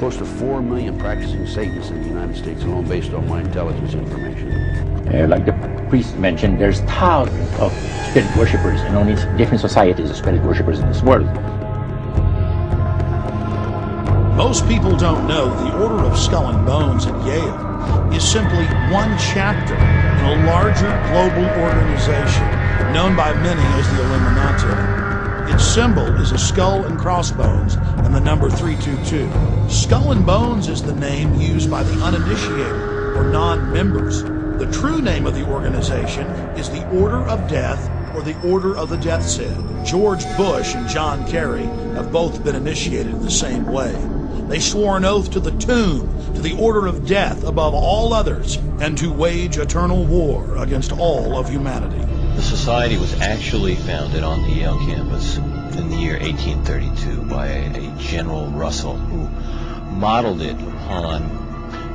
close to 4 million practicing Satanists in the United States alone, based on my intelligence information. Like the priest mentioned, there's thousands of spirit worshippers, and only different societies of spirit worshippers in this world. Most people don't know the Order of Skull and Bones at Yale is simply one chapter in a larger global organization known by many as the Illuminati. Its symbol is a skull and crossbones and the number 322. Skull and Bones is the name used by the uninitiated or non-members. The true name of the organization is the Order of Death or the Order of the Death's Head. George Bush and John Kerry have both been initiated the same way. They swore an oath to the tomb, to the Order of Death above all others, and to wage eternal war against all of humanity. The society was actually founded on the Yale campus in the year 1832 by a General Russell, who modeled it upon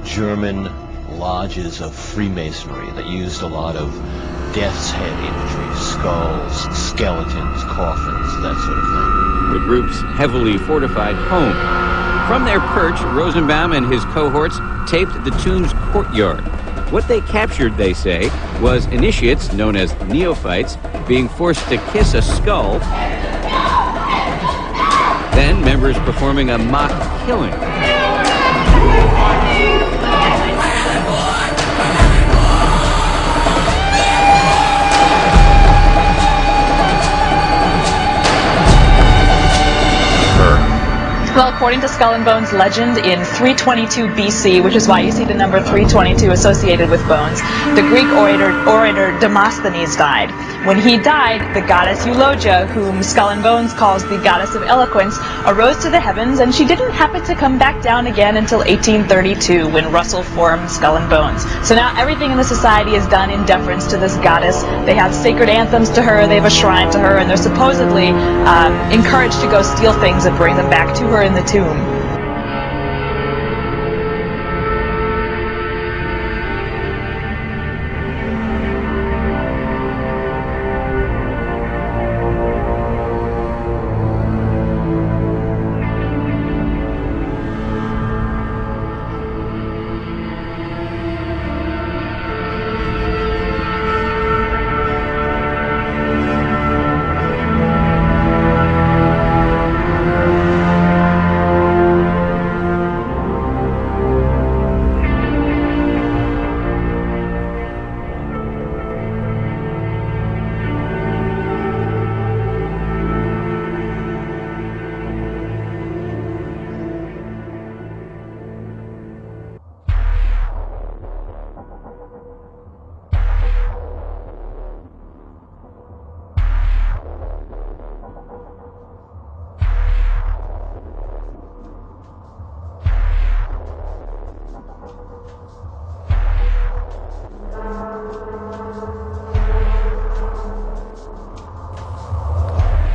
German lodges of Freemasonry that used a lot of death's head imagery, skulls, skeletons, coffins, that sort of thing. The group's heavily fortified home. From their perch, Rosenbaum and his cohorts taped the tomb's courtyard. What they captured, they say, was initiates, known as neophytes, being forced to kiss a skull, then members performing a mock killing. Well, according to Skull and Bones legend, in 322 BC, which is why you see the number 322 associated with bones, the Greek orator Demosthenes died. When he died, the goddess Eulogia, whom Skull and Bones calls the goddess of eloquence, arose to the heavens, and she didn't happen to come back down again until 1832, when Russell formed Skull and Bones. So now everything in the society is done in deference to this goddess. They have sacred anthems to her, they have a shrine to her, and they're supposedly encouraged to go steal things and bring them back to her in the tomb.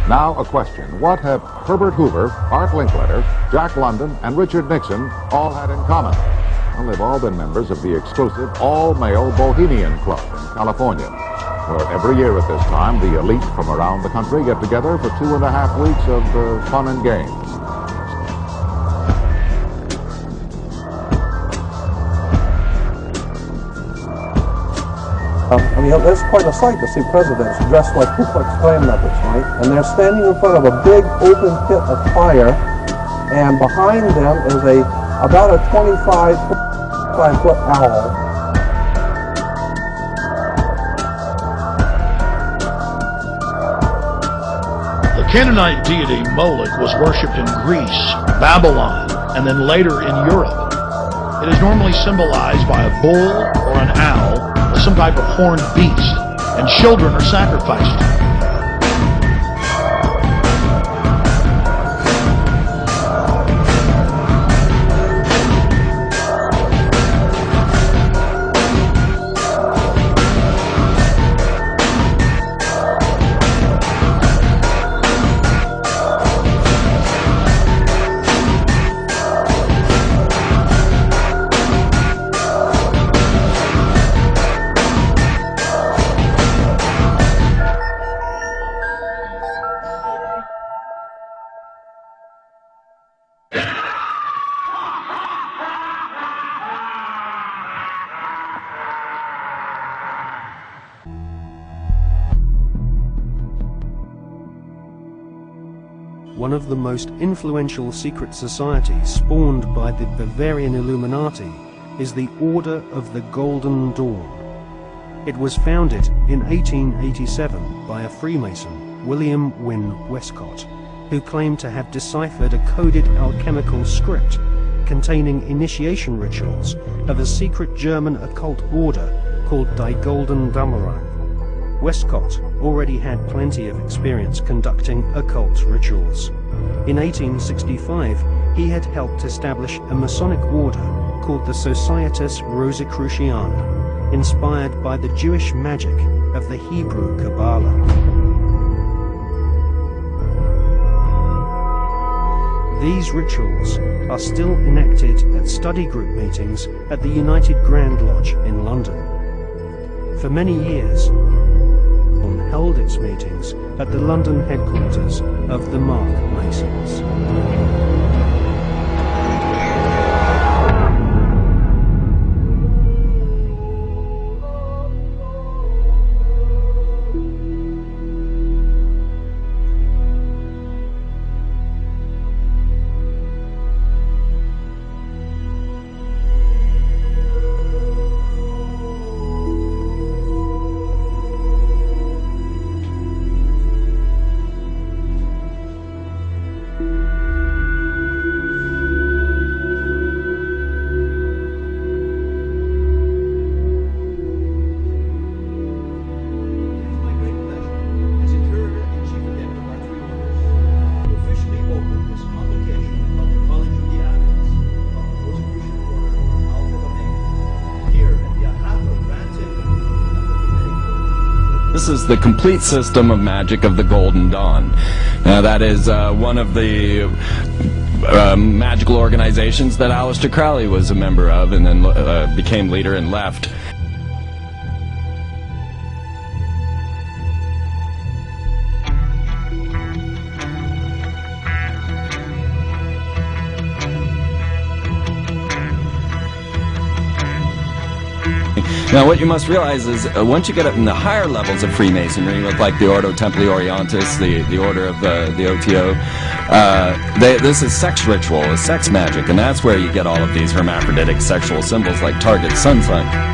Now a question. What have Herbert Hoover, Art Linkletter, Jack London, and Richard Nixon all had in common? Well, they've all been members of the exclusive all-male Bohemian Club in California, where every year at this time, the elite from around the country get together for 2.5 weeks of fun and games. There's quite a sight to see presidents dressed like Ku Klux Klan members, right? And they're standing in front of a big open pit of fire, and behind them is about a 25-foot owl. The Canaanite deity Moloch was worshipped in Greece, Babylon, and then later in Europe. It is normally symbolized by a bull or an owl, or some type of horned beast, and children are sacrificed to it. one of the most influential secret societies spawned by the Bavarian Illuminati is the Order of the Golden Dawn. It was founded in 1887 by a Freemason, William Wynne Westcott, who claimed to have deciphered a coded alchemical script containing initiation rituals of a secret German occult order called Die Golden Damerung. Westcott already had plenty of experience conducting occult rituals. In 1865, he had helped establish a Masonic order called the Societas Rosicruciana, inspired by the Jewish magic of the Hebrew Kabbalah. These rituals are still enacted at study group meetings at the United Grand Lodge in London. For many years, held its meetings at the London headquarters of the Mark Masons. This is the complete system of magic of the Golden Dawn. Now, that is one of the magical organizations that Aleister Crowley was a member of and then became leader and left. Now, what you must realize is, once you get up in the higher levels of Freemasonry, with like the Ordo Templi Orientis, the order of the OTO, this is sex ritual, is sex magic, and that's where you get all of these hermaphroditic sexual symbols like target sun sign.